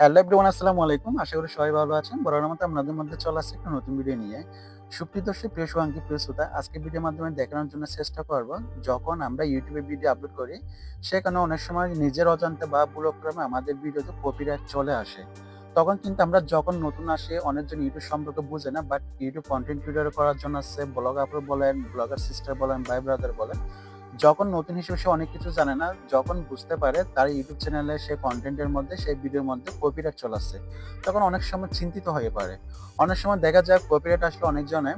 Hello everyone, আসসালামু আলাইকুম। আশা করি সবাই ভালো আছেন। বরাবরের মতো আপনাদের মধ্যে চলে আসছে একটা নতুন ভিডিও নিয়ে। সুপ্রিয় দর্শক, প্রিয় শুভাকাঙ্ক্ষী, প্রিয় শ্রোতা, আজকের ভিডিওর মাধ্যমে দেখানোর জন্য চেষ্টা করব, যখন আমরা YouTube এ ভিডিও আপলোড করি, সেখানে অনেক সময় নিজের অজান্তে বা ভুলক্রমে আমাদের ভিডিওতে কপিরাইট চলে আসে। তখন কিন্তু আমরা যখন নতুন আসি, অনেকজন YouTube সম্পর্কে বুঝে না, বাট YouTube কনটেন্ট ক্রিয়েটর করার জন্য আসছে, ব্লগার বলেন, ব্লগার সিস্টার বলেন, ভাই ব্রাদার বলেন। যখন নতুন হিসেবে সে অনেক কিছু জানে না, যখন বুঝতে পারে তার ইউটিউব চ্যানেলে সে কনটেন্টের মধ্যে, সেই ভিডিওর মধ্যে কপিরাইট চলে আসছে, তখন অনেক সময় চিন্তিত হয়ে পড়ে। অনেক সময় দেখা যায় কপিরাইট আসলে অনেকজনে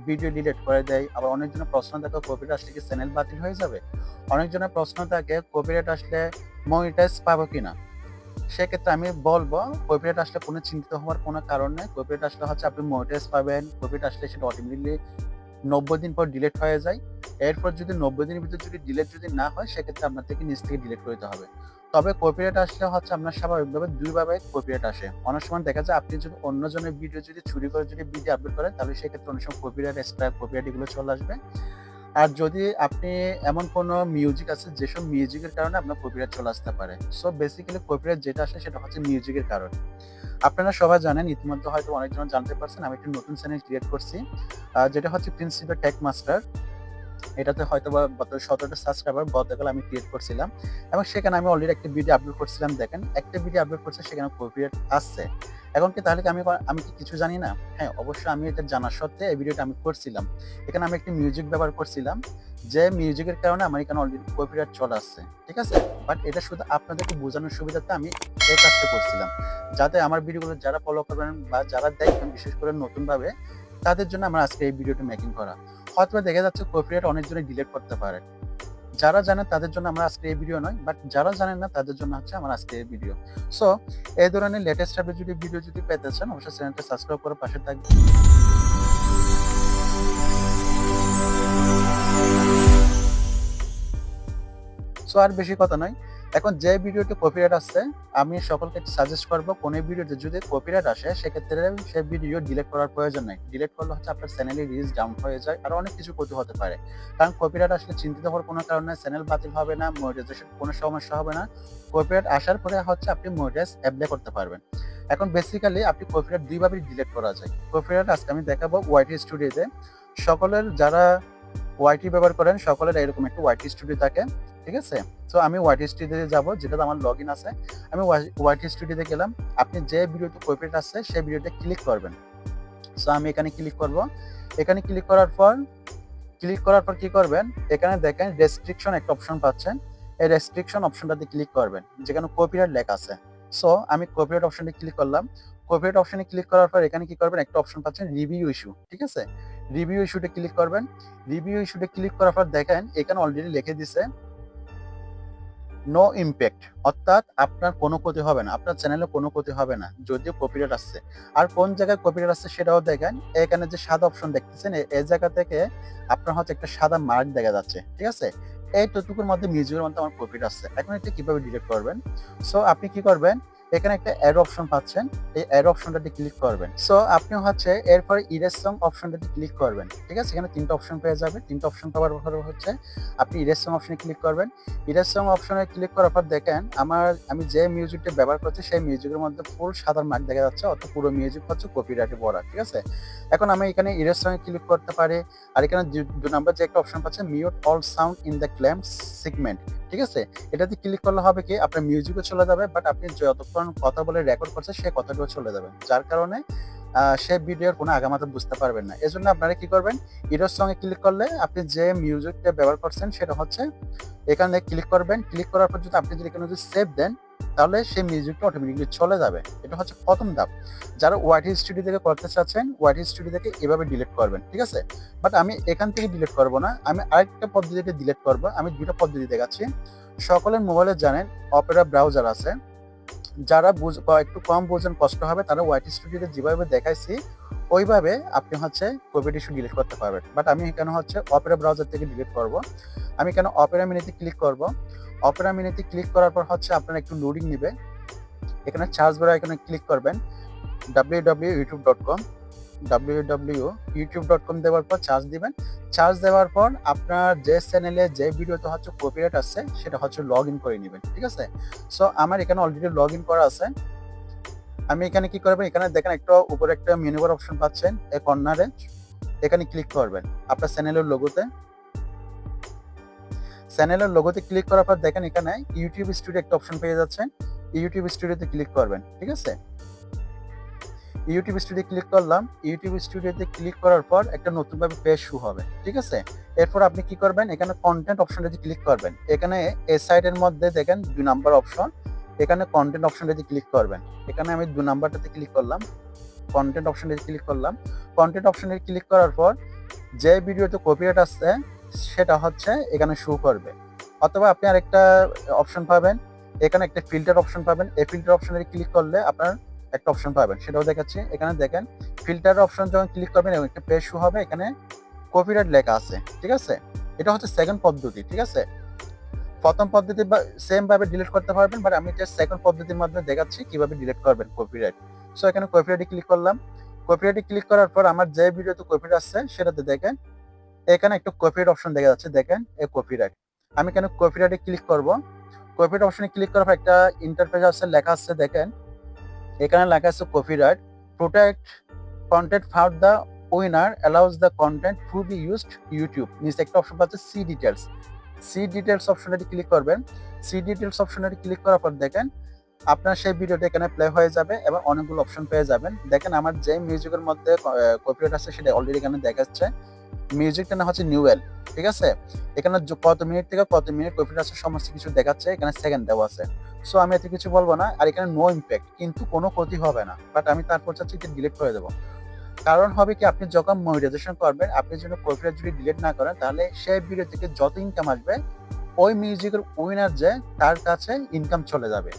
ভিডিও ডিলিট করে দেয়। আবার অনেকজনের প্রশ্ন থাকে, কপিরাইট আসলে কি চ্যানেল বাতিল হয়ে যাবে? অনেকজনের প্রশ্ন থাকে, কপিরাইট আসলে মনিটাইজ পাবো কিনা? সেক্ষেত্রে আমি বলব, কপিরাইট আসলে কোনো চিন্তিত হওয়ার কোনো কারণ নেই। কপিরাইট আসলে হচ্ছে আপনি মনিটাইজ পাবেন। কপিরাইট আসলে সেটা অটোমেটিক্যালি ৯০ দিন পর ডিলিট হয়ে যায়। এরপর যদি ৯০ দিনের ভিতর যদি ডিলিট যদি না হয়, সেক্ষেত্রে আপনার থেকে নিজ থেকে ডিলিট করে দিতে হবে। তবে কপিরাইট আসলে হচ্ছে আপনার স্বাভাবিকভাবে ২ ভাবে কপিরাইট আসে। অনেক সময় দেখা যায় আপনি যদি অন্যজনের ভিডিও যদি চুরি করে যদি ভিডিও আপলোড করেন, তাহলে সেক্ষেত্রে অনেক সময় কপিরাইট স্ট্রাইক, কপিরাইট এগুলো চলে আসবে। আর যদি আপনি এমন কোনো মিউজিক আছে, যেসব মিউজিকের কারণে আপনার কপিরাইট চলে আসতে পারে। সো বেসিক্যালি কপিরাইট যেটা আসে সেটা হচ্ছে মিউজিকের কারণে। আপনারা সবাই জানেন, ইতিমধ্যে হয়তো অনেকজন জানতে পারছেন, আমি একটা নতুন চ্যানেল ক্রিয়েট করছি। যেটা হচ্ছে প্রিন্সিপাল টেক মাস্টার। এটাতে হয়তোবা ১৭টা সাবস্ক্রাইবার গতকাল আমি ক্রিয়েট করছিলাম, এবং সেখানে আমি অলরেডি একটা ভিডিও আপলোড করছিলাম। দেখেন, একটা ভিডিও আপলোড করছে, সেখানে কপিরাইট আসছে। এখন কি তাহলে কি আমি কি কিছু জানি না? হ্যাঁ, অবশ্যই আমি এটা জানা সত্ত্বে এই ভিডিওটা আমি করছিলাম। এখানে আমি একটা মিউজিক ব্যবহার করছিলাম, যে মিউজিকের কারণে আমার এখানে অলরেডি কপিরাইট চলে আসছে। ঠিক আছে? বাট এটা শুধু আপনাদেরকে বোঝানোর সুবিধার্থে আমি এই কাজটা করছিলাম। যাতে আমার ভিডিওগুলো যারা ফলো করবেন বা যারা দেখবেন, বিশেষ করে নতুনভাবে, তাদের জন্য আমার আজকে এই ভিডিওটা মেকিং করা। হয়তোবা দেখা যাচ্ছে কপিরাইট অনেকজনই ডিলিট করতে পারে। যারা জানে তাদের জন্য আমার আজকে এই ভিডিও নয়, বাট যারা জানেন না তাদের জন্য হচ্ছে আমার আজকে এই ভিডিও। সো এই ধরনের লেটেস্ট আপডেট যদি ভিডিও যদি পেতে চান, অবশ্যই চ্যানেলটা সাবস্ক্রাইব করে পাশে থাকবেন। সো আর বেশি কথা নয়। এখন যে ভিডিওতে কপিরাইট আসছে, আমি সকলকে সাজেস্ট করব, কোন ভিডিওতে যদি কপিরাইট আসে, সেক্ষেত্রে সে ভিডিও ডিলিট করার প্রয়োজন নাই। ডিলিট করলে হচ্ছে আপনার চ্যানেলের রিচ ডাউন হয়ে যায়, আর অনেক কিছু ক্ষতি হতে পারে। কারণ কপিরাইট আসলে চিন্তিত হওয়ার কোনো কারণ নাই, চ্যানেল বাতিল হবে না, মনিটাইজেশন কোনো সমস্যা হবে না। কপিরাইট আসার পরে হচ্ছে আপনি মনিটাইজ এপ্লাই করতে পারবেন। এখন বেসিক্যালি আপনি কপিরাইট ২ ভাবে ডিলিট করা যায়। কপিরাইট আজকে আমি দেখাবো ওয়াইটি স্টুডিওতে। সকলের যারা ওয়াইটি ব্যবহার করেন, সকলের এরকম একটা ওয়াইটি স্টুডিও থাকে। ঠিক আছে? সো আমি ওয়াইটি স্টুডিওতে যাব, যেটাতে আমার লগইন আছে। আমি ওয়াইটি স্টুডিওতে গেলাম। আপনি যে ভিডিওতে কপিরাইট আসছে, সেই ভিডিওতে ক্লিক করবেন। সো আমি এখানে ক্লিক করব। এখানে ক্লিক করার পর কি করবেন? এখানে দেখেন রেস্ট্রিকশন একটা অপশন পাচ্ছেন। এই রেস্ট্রিকশন অপশনটাতে ক্লিক করবেন, যেখানে কপিরাইট লেখা আছে। সো আমি কপিরাইট অপশনে ক্লিক করলাম। কপিরাইট অপশনে ক্লিক করার পর এখানে কি করবেন? একটা অপশন পাচ্ছেন রিভিউ ইস্যু। ঠিক আছে? রিভিউ ইস্যুতে ক্লিক করবেন। রিভিউ ইস্যুতে ক্লিক করার পর দেখেন এখানে অলরেডি লিখে দিছে নো ইমপ্যাক্ট, অর্থাৎ আপনার কোনো ক্ষতি হবে না, আপনার চ্যানেলে কোনো ক্ষতি হবে না, যদিও কপিরাইট আসছে। আর কোন জায়গায় কপিরাইট আসছে সেটাও দেখেন। এখানে যে সাদা অপশন দেখতেছেন, এই জায়গা থেকে আপনার হচ্ছে একটা সাদা মার্ক দেখা যাচ্ছে। ঠিক আছে? এইটুকুর মধ্যে মিউজিকের মধ্যে আমার কপিরাইট আসছে। এখন এটা কিভাবে ডিলিট করবেন? সো আপনি কি করবেন? এখানে একটা অ্যারো অপশন পাচ্ছেন। এই অ্যারো অপশনটাতে ক্লিক করবেন। সো আপনি হচ্ছে এরপর ইরেজ সং অপশনটাতে ক্লিক করবেন। ঠিক আছে? এখানে ৩ টা অপশন পেয়ে যাবেন। ৩ টা অপশন পাওয়ার পর হচ্ছে আপনি ইরেজ সং অপশনে ক্লিক করবেন। ইরেজ সং অপশনে ক্লিক করার পর দেখেন আমি যে মিউজিকটা ব্যবহার করছি, সেই মিউজিকের মধ্যে ফুল সাদা মার্ক দেখা যাচ্ছে, অর্থাৎ পুরো মিউজিক হচ্ছে কপিরাইটে ভরা। ঠিক আছে? এখন আমি এখানে ইরেজ সং এ ক্লিক করতে পারি। আর এখানে ২ নাম্বার যে একটা অপশন পাচ্ছেন, mute all sound in the claim segment. ঠিক আছে? এটাতে ক্লিক করলে হবে কি, আপনার মিউজিকও চলে যাবে, বাট আপনি যতক্ষণ কথা বলে রেকর্ড করছেন, সেই কথাটাও চলে যাবে। যার কারণে সে ভিডিওর কোনো আগামাথা বুঝতে পারবেন না। এজন্য আপনারা কি করবেন? ইরেজ সং এ ক্লিক করলে আপনি যে মিউজিকটা ব্যবহার করছেন, সেটা হচ্ছে এখানে ক্লিক করবেন। ক্লিক করার পর যদি আপনি এখানে যদি সেভ দেন, তাহলে সেই মিউজিকটা অটোমেটিক্যালি চলে যাবে। এটা হচ্ছে ১ম ধাপ। যারা ওয়াইটি স্টুডিও থেকে করতে চাচ্ছেন, ওয়াইটি স্টুডিও থেকে এভাবে ডিলিট করবেন। ঠিক আছে? বাট আমি এখান থেকে ডিলিট করব না। আমি আরেকটা পদ্ধতিতে ডিলিট করব। আমি ২ টা পদ্ধতি দেখাচ্ছি। সকলের মোবাইলে জানেন অপেরা ব্রাউজার আছে। যারা একটু কম বোঝেন, কষ্ট হবে, তারা ওয়াইটি স্টুডিওতে যেভাবে দেখাইছি, ওইভাবে আপনি হচ্ছে কপিরাইট ইস্যু ডিলিট করতে পারবেন। বাট আমি এখানে হচ্ছে অপেরা ব্রাউজার থেকে ডিলিট করব। আমি এখানে অপেরা মিনিতে ক্লিক করব। অপেরা মিনিতে ক্লিক করার পর হচ্ছে আপনার একটু লোডিং নিবে। এখানে সার্চ বারে এখানে ক্লিক করবেন www.youtube.com। www.youtube.com দেওয়ার পর চার্জ দিবেন। চার্জ দেওয়ার পর আপনার যে চ্যানেলে যে ভিডিওতে হচ্ছে কপিরাইট আসছে, সেটা হচ্ছে লগইন করে নিবেন। ঠিক আছে? সো আমার এখানে অলরেডি লগইন করা আছে। আমি এখানে কি করবেন, এখানে দেখেন একটা উপরে একটা মেনু বার অপশন পাচ্ছেন এই কর্নারে, এখানে ক্লিক করবেন আপনার চ্যানেলের লোগোতে। চ্যানেলের লোগোতে ক্লিক করার পর দেখেন এখানে ইউটিউব স্টুডিও একটা অপশন পেয়ে যাচ্ছেন, ইউটিউব স্টুডিওতে ক্লিক করবেন। ঠিক আছে, ইউটিউব স্টুডিও ক্লিক করলাম। ইউটিউব স্টুডিওতে ক্লিক করার পর একটা নতুনভাবে পেজ শুরু হবে। ঠিক আছে, এরপর আপনি কি করবেন, এখানে কন্টেন্ট অপশনটাতে ক্লিক করবেন। এখানে এই সাইডের মধ্যে দেখেন 2 নাম্বার অপশন, এখানে কন্টেন্ট অপশনটাতে ক্লিক করবেন। এখানে আমি 2 নাম্বারটাতে ক্লিক করলাম, কন্টেন্ট অপশনটাতে ক্লিক করলাম। কন্টেন্ট অপশনে ক্লিক করার পর যে ভিডিওতে কপিরাইট আছে সেটা হচ্ছে এখানে শো করবে। অথবা আপনি আরেকটা অপশন পাবেন, এখানে একটা ফিল্টার অপশন পাবেন। এই ফিল্টার অপশনে ক্লিক করলে আপনার একটা অপশন পাবেন, সেটাও দেখাচ্ছি। এখানে দেখেন ফিল্টার অপশন যখন ক্লিক করবেন এবং একটা পেজ শো হবে, এখানে কপিরাইট লেখা আছে। ঠিক আছে, এটা হচ্ছে সেকেন্ড পদ্ধতি। ঠিক আছে, প্রথম পদ্ধতি সেম ভাবে ডিলিট করতে পারবেন, বাট আমি এটা সেকেন্ড পদ্ধতির মাধ্যমে দেখাচ্ছি কিভাবে ডিলিট করবেন কপিরাইট। সো এখানে কপিরাইটে ক্লিক করলাম। কপিরাইটে ক্লিক করার পর আমার যে ভিডিওতে কপিরাইট আসছে সেটাতে দেখেন এখানে একটা কপিরাইট অপশন দেখা যাচ্ছে, দেখেন এই কপিরাইট। আমি কেন কপিরাইটে ক্লিক করব, কপিরাইট অপশনে ক্লিক করার পর একটা ইন্টারফেস আছে, লেখা আছে দেখেন এখানে লেখা আছে copyright protect content found the winner allows the content two be used YouTube. নিচে একটা অপশন পাচ্ছে সি ডিটেলস, সি ডিটেলস অপশনটি ক্লিক করবেন। সি ডিটেলস অপশনটি ক্লিক করার পর দেখেন আপনার সেই ভিডিওটা এখানে প্লে হয়ে যাবে এবং অনেকগুলো অপশন পেয়ে যাবেন। দেখেন আমার যে মিউজিকের মধ্যে কপিরাইট আছে সেটা অলরেডি এখানে দেখাচ্ছে, মিউজিকটা না হচ্ছে নিউয়েল। ঠিক আছে, এখানে কত মিনিট থেকে কত মিনিট কপিরাইট আছে সমস্ত কিছু দেখাচ্ছে, এখানে সেকেন্ড দেওয়া আছে। সো আমি এতে কিছু বলবো না, আর এখানে নো ইম্প্যাক্ট, কিন্তু কোনো ক্ষতি হবে না, বাট আমি তারপর চাচ্ছি এটা ডিলিট করে দেবো। কারণ হবে কি, আপনি যখন মনিটাইজেশন করবেন, আপনি যদি কপিরাইট যদি ডিলিট না করেন তাহলে সেই ভিডিও থেকে যত ইনকাম আসবে ওই মিউজিকের উইনার যে তার কাছে ইনকাম চলে যাবে।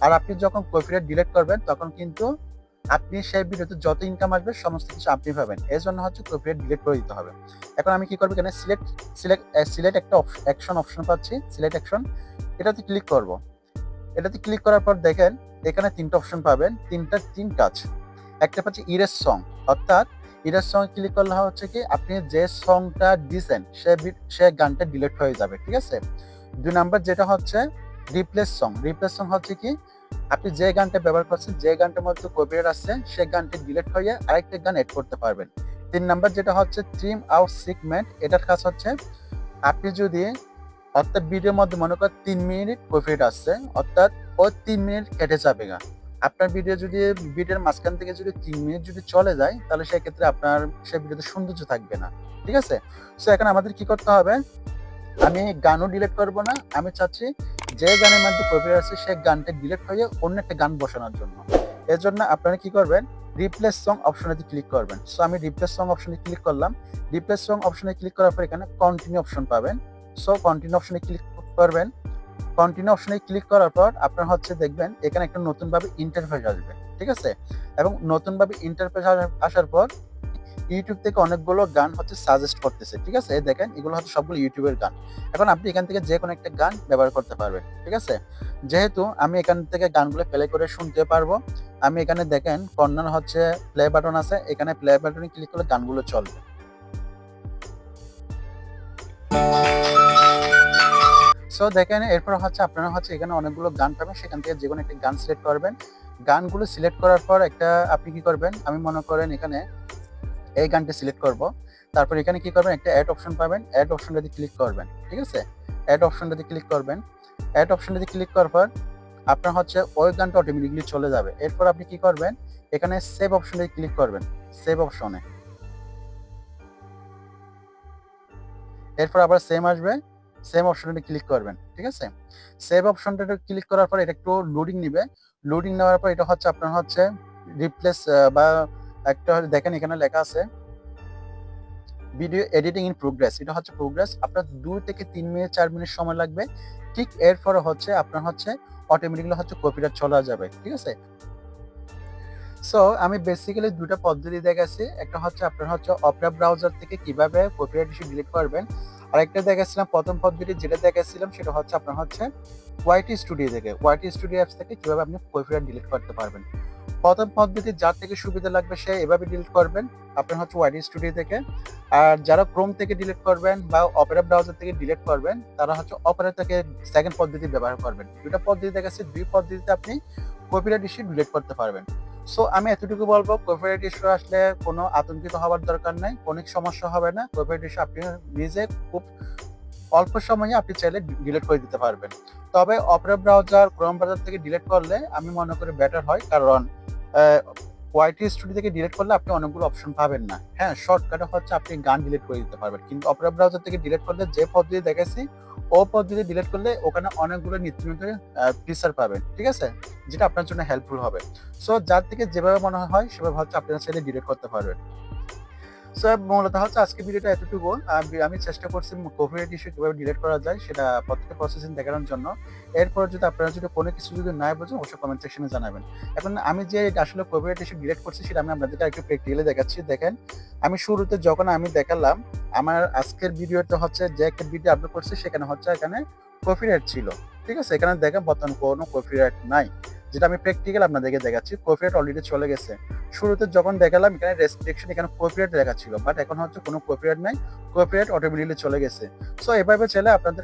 আর আপনি যখন কপিরাইট ডিলিট করবেন তখন কিন্তু আপনি সেই ভিডিওতে যত ইনকাম আসবে সমস্ত কিছু আপনি পাবেন। এর জন্য হচ্ছে কপিরাইট ডিলিট করে দিতে হবে। এখন আমি কি করব, এখানে সিলেক্ট একটা অপশন পাচ্ছি, সিলেক্ট অ্যাকশন, এটাতে ক্লিক করব। এটাতে ক্লিক করার পর দেখেন এখানে 3টা অপশন পাবেন, তিন কাজ। একটা পাচ্ছি ইরেজ সং, অর্থাৎ ইরেজ সং ক্লিক করলে হচ্ছে কি আপনি যে সংটা দিয়েছেন সে গানটা ডিলিট হয়ে যাবে। ঠিক আছে, 2 নাম্বার যেটা হচ্ছে রিপ্লেস সং। রিপ্লেস সং হচ্ছে কি আপনি যে গানটা ব্যবহার করছেন, যে গানটার মধ্যে কপিরাইট আসছে সেই গানটা ডিলিট হয়ে আরেকটা গান এড করতে পারবেন। 3 নাম্বার যেটা হচ্ছে ট্রিম আউট সেগমেন্ট, এটার কাজ হচ্ছে আপনি যদি অর্থাৎ ভিডিওর মধ্যে মনে করেন 3 মিনিট কপিরাইট আসছে, অর্থাৎ ওই 3 মিনিট কেটে যাবে গা। আপনার ভিডিও যদি ভিডিওর মাঝখান থেকে যদি 3 মিনিট যদি চলে যায় তাহলে সেক্ষেত্রে আপনার সেই ভিডিওতে সৌন্দর্য থাকবে না। ঠিক আছে, সো এখন আমাদের কি করতে হবে, আমি গানও ডিলিট করব না, আমি চাচ্ছি যে গানের মধ্যে কপিরাইট আছে সেই গানটা ডিলিট হয়ে অন্য একটা গান বসানোর জন্য। এর জন্য আপনারা কি করবেন, রিপ্লেস সং অপশনেতে ক্লিক করবেন। সো আমি রিপ্লেস সং অপশনে ক্লিক করলাম। রিপ্লেস সং অপশনে ক্লিক করার পর এখানে কন্টিনিউ অপশন পাবেন। সো কন্টিনিউ অপশনে ক্লিক করবেন। কন্টিনিউ অপশনে ক্লিক করার পর আপনার হচ্ছে দেখবেন এখানে একটা নতুনভাবে ইন্টারফেস আসবে। ঠিক আছে, এবং নতুনভাবে ইন্টারফেস আসার পর ইউটিউব থেকে অনেকগুলো গান হচ্ছে সাজেস্ট করতেছে। ঠিক আছে, দেখেন এগুলো হচ্ছে সবগুলো ইউটিউবের গান। এখন আপনি এখান থেকে যে কোনো একটা গান ব্যবহার করতে পারবেন। ঠিক আছে, যেহেতু আমি এখান থেকে গানগুলো প্লে করে শুনতে পারবো, আমি এখানে দেখেন কর্নার হচ্ছে প্লে বাটন আছে, এখানে প্লে বাটনে ক্লিক করলে গানগুলো চলবে। সো দেখেন এরপর হচ্ছে আপনারা হচ্ছে এখানে অনেকগুলো গান পাবেন, সেখান থেকে যে কোনো একটা গান সিলেক্ট করবেন। গানগুলো সিলেক্ট করার পর একটা আপনি কি করবেন, আমি মনে করেন এখানে এই গানটা সিলেক্ট করব। তারপর এখানে কি করবেন, একটা অ্যাড অপশন পাবেন, অ্যাড অপশনটাতে ক্লিক করবেন। ঠিক আছে, অ্যাড অপশনটাতে ক্লিক করবেন। অ্যাড অপশনটাতে ক্লিক করার পর আপনার হচ্ছে ওই গানটা অটোমেটিকলি চলে যাবে। এরপর আপনি কি করবেন, এখানে সেভ অপশনটাতে ক্লিক করবেন, সেভ অপশনে। এরপর আবার সেম আসবে, সেম অপশনটাতে ক্লিক করবেন। ঠিক আছে, সেভ অপশনটাতে ক্লিক করার পর এটা একটু লোডিং নিবে। লোডিং নেওয়ার পর এটা হচ্ছে আপনার হচ্ছে রিপ্লেস বা একটা দেখেন এখানে লেখা আছে ভিডিও এডিটিং ইন প্রোগ্রেস, এটা হচ্ছে প্রোগ্রেস। আপনার 2 থেকে 3 মিনিট 4 মিনিট সময় লাগবে। ঠিক এরপরে হচ্ছে আপনার হচ্ছে অটোমেটিক্যালি হচ্ছে কপিরাইট চলে যাবে। ঠিক আছে, সো আমি বেসিক্যালি 2টা পদ্ধতি দেখাচ্ছি। একটা হচ্ছে আপনার হচ্ছে অপেরা ব্রাউজার থেকে কিভাবে কপিরাইট ইস্যু ডিলিট করবেন, আরেকটা দেখাচ্ছিলাম প্রথম পদ্ধতি যেটা দেখাচ্ছিলাম সেটা হচ্ছে আপনার হচ্ছে ওয়াইটি স্টুডিও থেকে, ওয়াইটি স্টুডিও অ্যাপস থেকে কিভাবে আপনি কপিরাইট ডিলিট করতে পারবেন। প্রথম পদ্ধতি যার থেকে সুবিধা লাগবে সে এভাবে ডিলিট করবেন, আপনার হচ্ছে ওয়াইটি স্টুডিও থেকে। আর যারা ক্রোম থেকে ডিলিট করবেন বা অপেরা ব্রাউজার থেকে ডিলিট করবেন তারা হচ্ছে অপেরা থেকে সেকেন্ড পদ্ধতি ব্যবহার করবেন। 2টা পদ্ধতি দেখাচ্ছি, 2 পদ্ধতিতে আপনি কপিরাইট ইস্যু ডিলিট করতে পারবেন। সো আমি এতটুকু বলবো, কপিরাইট ইস্যু আসলে কোনো আতঙ্কিত হওয়ার দরকার নাই, কোনো সমস্যা হবে না। কপিরাইট ইস্যু আপনি নিজে খুব অল্প সময়ে আপনি চাইলে ডিলিট করে দিতে পারবেন। তবে অপেরা ব্রাউজার, ক্রোম ব্রাউজার থেকে ডিলিট করলে আমি মনে করি বেটার হয়, কারণ ওয়াইটি স্টুডিও থেকে ডিলিট করলে আপনি অনেকগুলো অপশন পাবেন না। হ্যাঁ, শর্টকাটে হচ্ছে আপনি গান ডিলিট করে দিতে পারবেন, কিন্তু অপেরা ব্রাউজার থেকে ডিলিট করলে যে পদ্ধতি দেখাইছি ও পদ্ধতি ডিলিট করলে ওখানে অনেকগুলো নিত্য নতুন ফিচার পাবেন, ঠিক আছে, যেটা আপনার জন্য হেল্পফুল হবে। সো যার থেকে যেভাবে মনে হয় সেভাবে হচ্ছে আপনারা চাইলে ডিলিট করতে পারবেন। সো মূলত হচ্ছে আজকের ভিডিওটা এতটুকু। আমি চেষ্টা করছি কপিরাইট ইস্যু কিভাবে ডিলিট করা যায় সেটা প্রত্যেকটা প্রসেসিং দেখানোর জন্য। এরপর যদি আপনারা যদি কোনো কিছু যদি না বোঝেন অবশ্যই কমেন্ট সেকশনে জানাবেন। এখন আমি যে আসলে কপিরাইট ইস্যু ডিলিট করছি সেটা আমি আপনাদেরকে একটু প্র্যাকটিক্যালি দেখাচ্ছি। দেখেন, আমি শুরুতে যখন আমি দেখালাম আমার আজকের ভিডিওতে হচ্ছে যে একটা ভিডিও আপলোড করছি সেখানে হচ্ছে এখানে কপিরাইট ছিল। ঠিক আছে? এখানে দেখেন বর্তমানে কোনো কপিরাইট নাই। যেটা আমি প্র্যাকটিক্যাল আপনাদেরকে দেখাচ্ছি। কপিরাইট অলরেডি চলে গেছে। শুরুতে যখন দেখালাম এখানে রেস্ট্রিকশন, এখানে কপিরাইট লেখা ছিল, বাট এখন হচ্ছে কোনো কপিরাইট নাই, কপিরাইট অটোমেটিক্যালি চলে গেছে। সো এভাবে চাইলে আপনাদের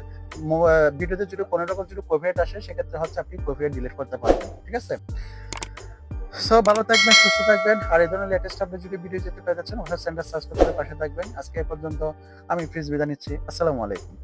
ভিডিওতে যদি কোনো রকম যদি কপিরাইট আসে সেক্ষেত্রে হচ্ছে আপনি কপিরাইট ডিলিট করতে পারবেন, ঠিক আছে? সো ভালো থাকবেন, সুস্থ থাকবেন, আর এই ধরনের লেটেস্ট আপডেট যদি ভিডিও যেতে পেতে চান অবশ্যই চ্যানেলটা সাবস্ক্রাইব করে পাশে থাকবেন। আজকে এ পর্যন্ত আমি প্লিজ বিদায় নিচ্ছি। আসসালামু আলাইকুম।